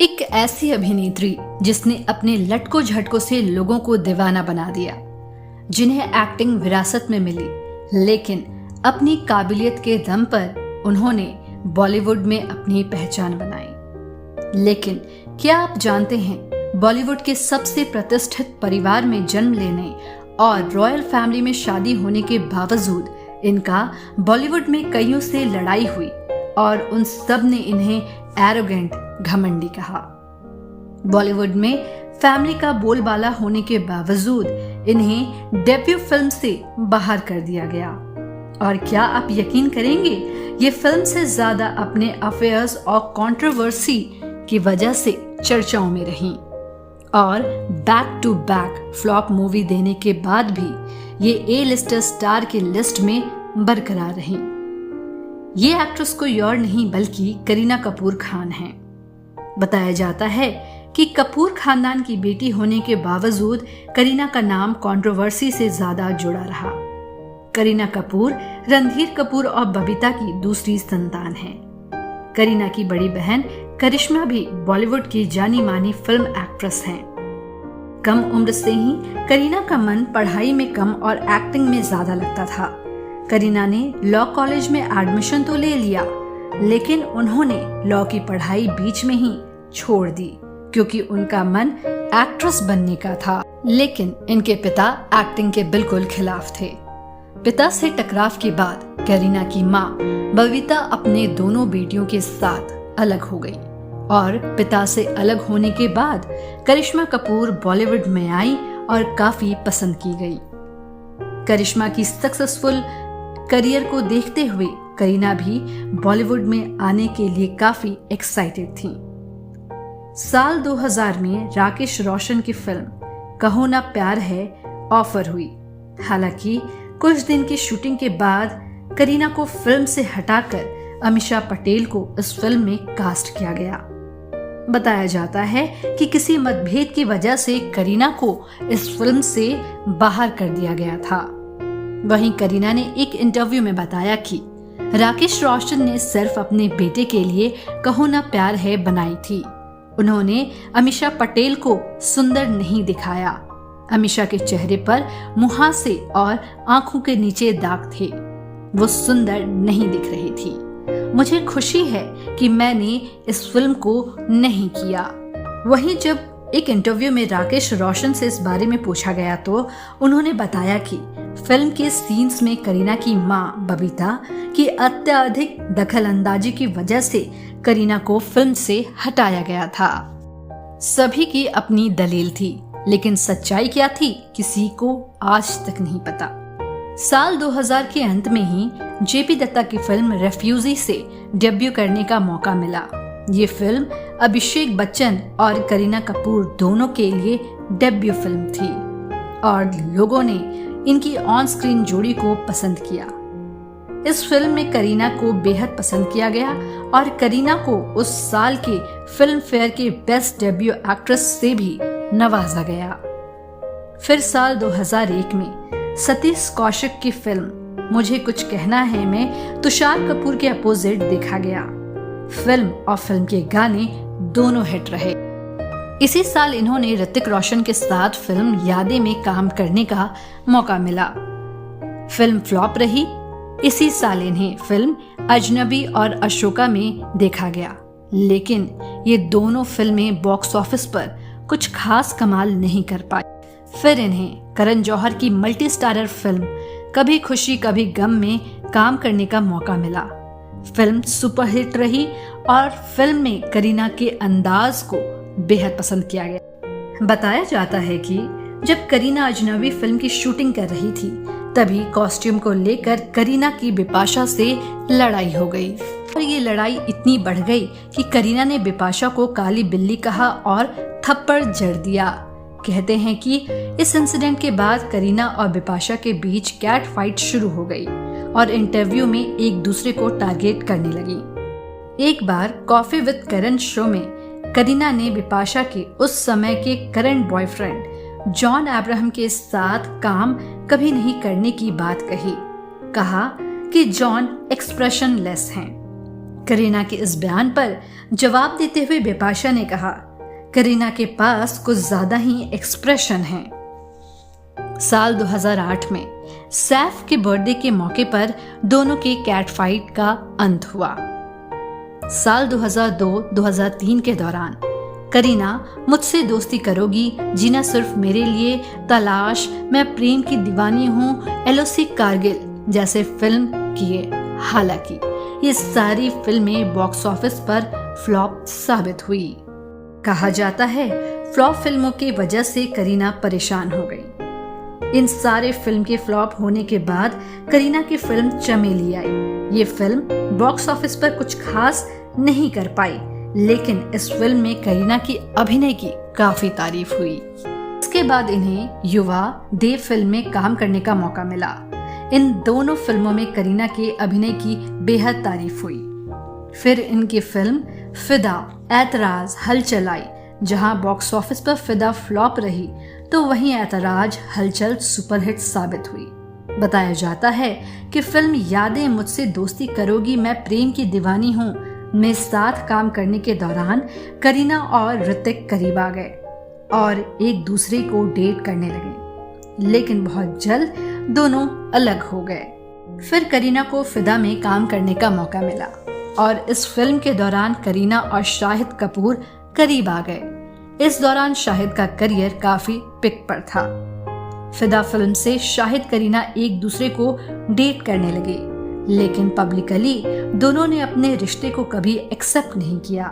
एक ऐसी अभिनेत्री जिसने अपने लटकों झटकों से लोगों को दीवाना बना दिया, जिन्हें एक्टिंग विरासत में मिली, लेकिन अपनी काबिलियत के दम पर उन्होंने बॉलीवुड में अपनी पहचान बनाई। लेकिन क्या आप जानते हैं, बॉलीवुड के सबसे प्रतिष्ठित परिवार में जन्म लेने और रॉयल फैमिली में शादी होने के बावजूद इनका बॉलीवुड में कईयों से लड़ाई हुई और उन सब ने इन्हें एरोगेंट, घमंडी कहा। बॉलीवुड में फैमिली का बोलबाला होने के बावजूद इन्हें डेब्यू फिल्म से बाहर कर दिया गया। और क्या आप यकीन करेंगे, ये फिल्म से ज्यादा अपने अफेयर्स और कंट्रोवर्सी की वजह से चर्चाओं में रहीं और back to back flop movie देने के बाद भी ये ए लिस्टर स्टार की लिस्ट में बरकरार रहीं। ये एक्ट्रेस कोई और नहीं बल्कि करीना कपूर खान हैं। बताया जाता है कि कपूर खानदान की बेटी होने के बावजूद करीना का नाम कंट्रोवर्सी से ज्यादा जुड़ा रहा। करीना कपूर रणधीर कपूर और बबीता की दूसरी संतान है। करीना की बड़ी बहन करिश्मा भी बॉलीवुड की जानी मानी फिल्म एक्ट्रेस हैं। कम उम्र से ही करीना का मन पढ़ाई में कम और एक्टिंग में ज्यादा लगता था। करीना ने लॉ कॉलेज में एडमिशन तो ले लिया, लेकिन उन्होंने लॉ की पढ़ाई बीच में ही छोड़ दी क्योंकि उनका मन एक्ट्रेस बनने का था। लेकिन इनके पिता एक्टिंग के बिल्कुल खिलाफ थे। पिता से टकराव के बाद करीना की माँ बबीता अपने दोनों बेटियों के साथ अलग हो गई और पिता से अलग होने के बाद करिश्मा कपूर बॉलीवुड में आई और काफी पसंद की गई। करिश्मा की सक्सेसफुल करियर को देखते हुए करीना भी बॉलीवुड में आने के लिए काफी एक्साइटेड थी। साल 2000 में राकेश रोशन की फिल्म कहो ना प्यार है ऑफर हुई। हालांकि कुछ दिन की शूटिंग के बाद करीना को फिल्म से हटाकर अमीषा पटेल को इस फिल्म में कास्ट किया गया। बताया जाता है कि किसी मतभेद की वजह से करीना को इस फिल्म से बाहर कर दिया गया था। वहीं करीना ने एक इंटरव्यू में बताया कि राकेश रोशन ने सिर्फ अपने बेटे के लिए कहो ना प्यार है बनाई थी। उन्होंने अमीषा पटेल को सुंदर नहीं दिखाया। अमीषा के चेहरे पर मुहासे और आंखों के नीचे दाग थे। वो सुंदर नहीं दिख रही थी। मुझे खुशी है कि मैंने इस फिल्म को नहीं किया। वहीं जब एक इंटरव्यू में राकेश रोशन से इस बारे में पूछा गया तो उन्होंने बताया कि फिल्म के सीन्स में करीना की मां बबीता की अत्यधिक दखल अंदाजी की वजह से करीना को फिल्म से हटाया गया था। सभी की अपनी दलील थी, लेकिन सच्चाई क्या थी किसी को आज तक नहीं पता। साल 2000 के अंत में ही जेपी दत्ता की फिल्म रेफ्यूजी से डेब्यू करने का मौका मिला। ये फिल्म अभिषेक बच्चन और करीना कपूर दोनों के लिए डेब्यू फिल्म थी और लोगों ने इनकी ऑन स्क्रीन जोड़ी को पसंद किया। इस फिल्म में करीना को बेहद पसंद किया गया और करीना को उस साल के फिल्म फेयर के बेस्ट डेब्यू एक्ट्रेस से भी नवाजा गया। फिर साल 2001 में सतीश कौशिक की फिल्म मुझे कुछ कहना है में तुषार कपूर के अपोजिट देखा गया। फिल्म और फिल्म के गाने दोनों हिट रहे। इसी साल इन्होंने ऋतिक रोशन के साथ फिल्म यादें में काम करने का मौका मिला। फिल्म फ्लॉप रही। इसी साल इन्हें फिल्म अजनबी और अशोका में देखा गया, लेकिन ये दोनों फिल्में बॉक्स ऑफिस पर कुछ खास कमाल नहीं कर पाई। फिर इन्हें करण जौहर की मल्टी स्टारर फिल्म कभी खुशी कभी गम में काम करने का मौका मिला। फिल्म सुपरहिट रही और फिल्म में करीना के अंदाज को बेहद पसंद किया गया। बताया जाता है कि जब करीना अजनबी फिल्म की शूटिंग कर रही थी तभी कॉस्ट्यूम को लेकर करीना की बिपाशा से लड़ाई हो गई और ये लड़ाई इतनी बढ़ गई कि करीना ने बिपाशा को काली बिल्ली कहा और थप्पड़ जड़ दिया। कहते हैं कि इस इंसिडेंट के बाद करीना और बिपाशा के बीच कैट फाइट शुरू हो गई और इंटरव्यू में एक दूसरे को टारगेट करने लगी। एक बार कॉफी विद करण शो में करीना ने बिपाशा के उस समय के करंट बॉयफ्रेंड जॉन अब्राहम के साथ काम कभी नहीं करने की बात कही। कहा कि जॉन एक्सप्रेशनलेस हैं। करीना के इस बयान पर जवाब देते हुए बिपाशा ने कहा, करीना के पास कुछ ज्यादा ही एक्सप्रेशन है। साल 2008 में सैफ के बर्थडे के मौके पर दोनों के कैट फाइट का अंत हुआ। साल 2002-2003 के दौरान करीना मुझसे दोस्ती करोगी, जीना सिर्फ मेरे लिए, तलाश, मैं प्रेम की दीवानी हूँ, एलओसी कारगिल जैसे फिल्म किए। हालांकि ये सारी फिल्में बॉक्स ऑफिस पर फ्लॉप साबित हुई। कहा जाता है फ्लॉप फिल्मों की वजह से करीना परेशान हो गई। इन सारे फिल्म के फ्लॉप होने के बाद करीना की फिल्म चमेली आई। ये फिल्म बॉक्स ऑफिस पर कुछ खास नहीं कर पाई, लेकिन इस फिल्म में करीना की अभिनय की काफी तारीफ हुई। इसके बाद इन्हें युवा देव फिल्म में काम करने का मौका मिला। इन दोनों फिल्मों में करीना के अभिनय की बेहद तारीफ हुई। फिर इनकी फिल्म फिदा, ऐतराज, हलचल आई। जहां बॉक्स ऑफिस पर फिदा फ्लॉप रही तो वहीं ऐतराज, हलचल सुपरहिट साबित हुई। बताया जाता है कि फिल्म यादें मुझसे दोस्ती करोगी, मैं प्रेम की दीवानी हूँ में साथ काम करने के दौरान करीना और ऋतिक करीब आ गए और एक दूसरे को डेट करने लगे, लेकिन बहुत जल्द दोनों अलग हो गए। फिर करीना को फिदा में काम करने का मौका मिला और इस फिल्म के दौरान करीना और शाहिद कपूर करीब आ गए। इस दौरान शाहिद का करियर काफी पिक पर था। फिदा फिल्म से शाहिद करीना एक दूसरे को डेट करने लगे, लेकिन पब्लिकली दोनों ने अपने रिश्ते को कभी एक्सेप्ट नहीं किया।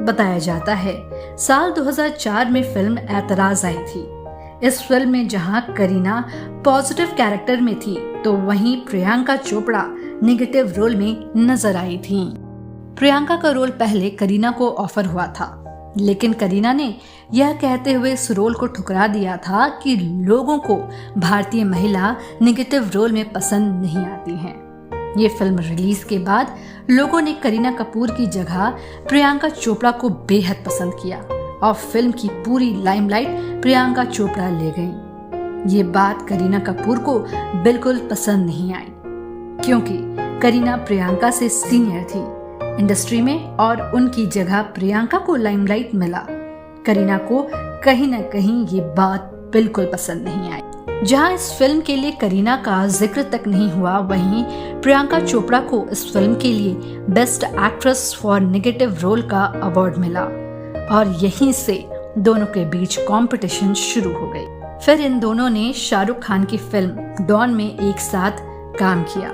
बताया जाता है साल 2004 में फिल्म ऐतराज आई थी। इस फिल्म में जहां करीना पॉजिटिव कैरेक्टर में थी तो वहीं प्रियंका चोपड़ा नेगेटिव रोल में नजर आई थी। प्रियंका का रोल पहले करीना को ऑफर हुआ था, लेकिन करीना ने यह कहते हुए इस रोल को ठुकरा दिया था कि लोगों को भारतीय महिला नेगेटिव रोल में पसंद नहीं आती हैं। ये फिल्म रिलीज के बाद लोगों ने करीना कपूर की जगह प्रियंका चोपड़ा को बेहद पसंद किया और फिल्म की पूरी लाइमलाइट प्रियंका चोपड़ा ले गईं। ये बात करीना कपूर को बिल्कुल पसंद नहीं आई, क्योंकि करीना प्रियंका से सीनियर थी इंडस्ट्री में और उनकी जगह प्रियंका को लाइमलाइट मिला। करीना को कहीं न कहीं ये बात बिल्कुल पसंद नहीं आई। जहां इस फिल्म के लिए करीना का जिक्र तक नहीं हुआ, वहीं प्रियंका चोपड़ा को इस फिल्म के लिए best actress for negative role का अवार्ड मिला और यहीं से दोनों के बीच कंपटीशन शुरू हो गई। फिर इन दोनों ने शाहरुख खान की फिल्म डॉन में एक साथ काम किया।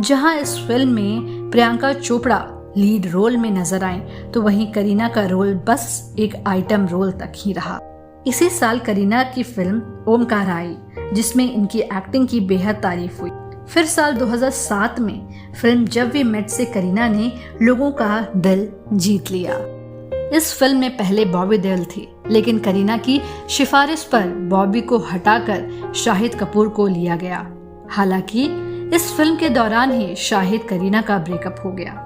जहां इस फिल्म में प्रियंका चोपड़ा लीड रोल में नजर आई तो वहीं करीना का रोल बस एक आइटम रोल तक ही रहा। इसी साल करीना की फिल्म ओमकार आई, जिसमें इनकी एक्टिंग की बेहद तारीफ हुई। फिर साल 2007 में फिल्म जब वी मेट से करीना ने लोगों का दिल जीत लिया। इस फिल्म में पहले बॉबी देओल थी, लेकिन करीना की सिफारिश पर बॉबी को हटाकर शाहिद कपूर को लिया गया। हालांकि इस फिल्म के दौरान ही शाहिद करीना का ब्रेकअप हो गया।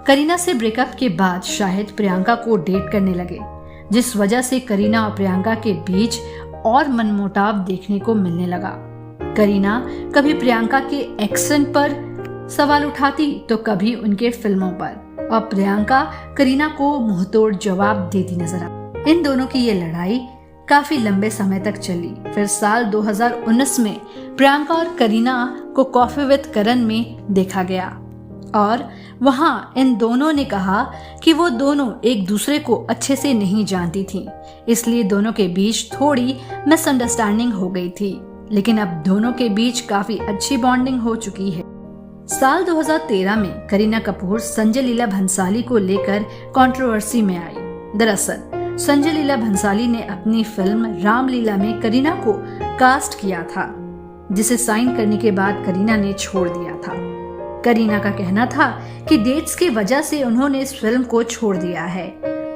करीना से ब्रेकअप के बाद शाहिद प्रियंका को डेट करने लगे, जिस वजह से करीना और प्रियंका के बीच और मनमुटाव देखने को मिलने लगा। करीना कभी प्रियंका के एक्सेंट पर सवाल उठाती तो कभी उनके फिल्मों पर, और प्रियंका करीना को मुंहतोड़ जवाब देती नजर आई। इन दोनों की ये लड़ाई काफी लंबे समय तक चली। फिर साल 2019 में प्रियंका और करीना को कॉफी विद करण में देखा गया और वहां इन दोनों ने कहा कि वो दोनों एक दूसरे को अच्छे से नहीं जानती थीं, इसलिए दोनों के बीच थोड़ी मिसअंडरस्टैंडिंग हो गई थी, लेकिन अब दोनों के बीच काफी अच्छी बॉन्डिंग हो चुकी है। साल 2013 में करीना कपूर संजय लीला भंसाली को लेकर कंट्रोवर्सी में आई। दरअसल संजय लीला भंसाली ने अपनी फिल्म रामलीला में करीना को कास्ट किया था, जिसे साइन करने के बाद करीना ने छोड़ दिया था। करीना का कहना था कि डेट्स की वजह से उन्होंने इस फिल्म को छोड़ दिया है।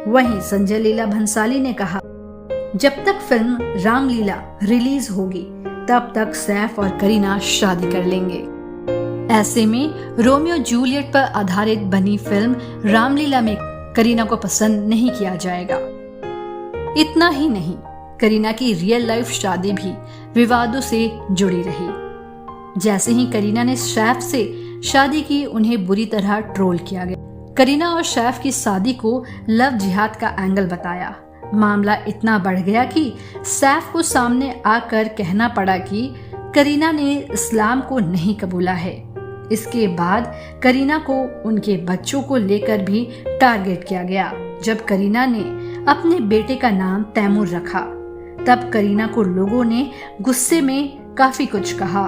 वहीं संजय लीला भंसाली ने कहा, जब तक फिल्म रामलीला रिलीज होगी तब तक सैफ और करीना शादी कर लेंगे। ऐसे में रोमियो जूलियट पर आधारित बनी फिल्म रामलीला में करीना को पसंद नहीं किया जाएगा। इतना ही नहीं, करीना की रियल लाइफ शादी भी विवादों से जुड़ी रही। जैसे ही करीना ने सैफ से शादी की उन्हें बुरी तरह ट्रोल किया गया। करीना और सैफ की शादी को लव जिहाद का एंगल बताया। मामला इतना बढ़ गया कि सैफ को सामने आकर कहना पड़ा कि करीना ने इस्लाम को नहीं कबूला है। इसके बाद करीना को उनके बच्चों को लेकर भी टारगेट किया गया। जब करीना ने अपने बेटे का नाम तैमूर रखा, तब करीना को लोगों ने गुस्से में काफी कुछ कहा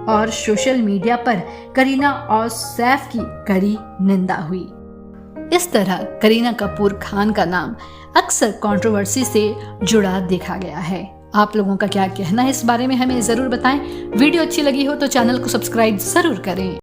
और सोशल मीडिया पर करीना और सैफ की कड़ी निंदा हुई। इस तरह करीना कपूर खान का नाम अक्सर कंट्रोवर्सी से जुड़ा देखा गया है। आप लोगों का क्या कहना है इस बारे में हमें जरूर बताएं। वीडियो अच्छी लगी हो तो चैनल को सब्सक्राइब जरूर करें।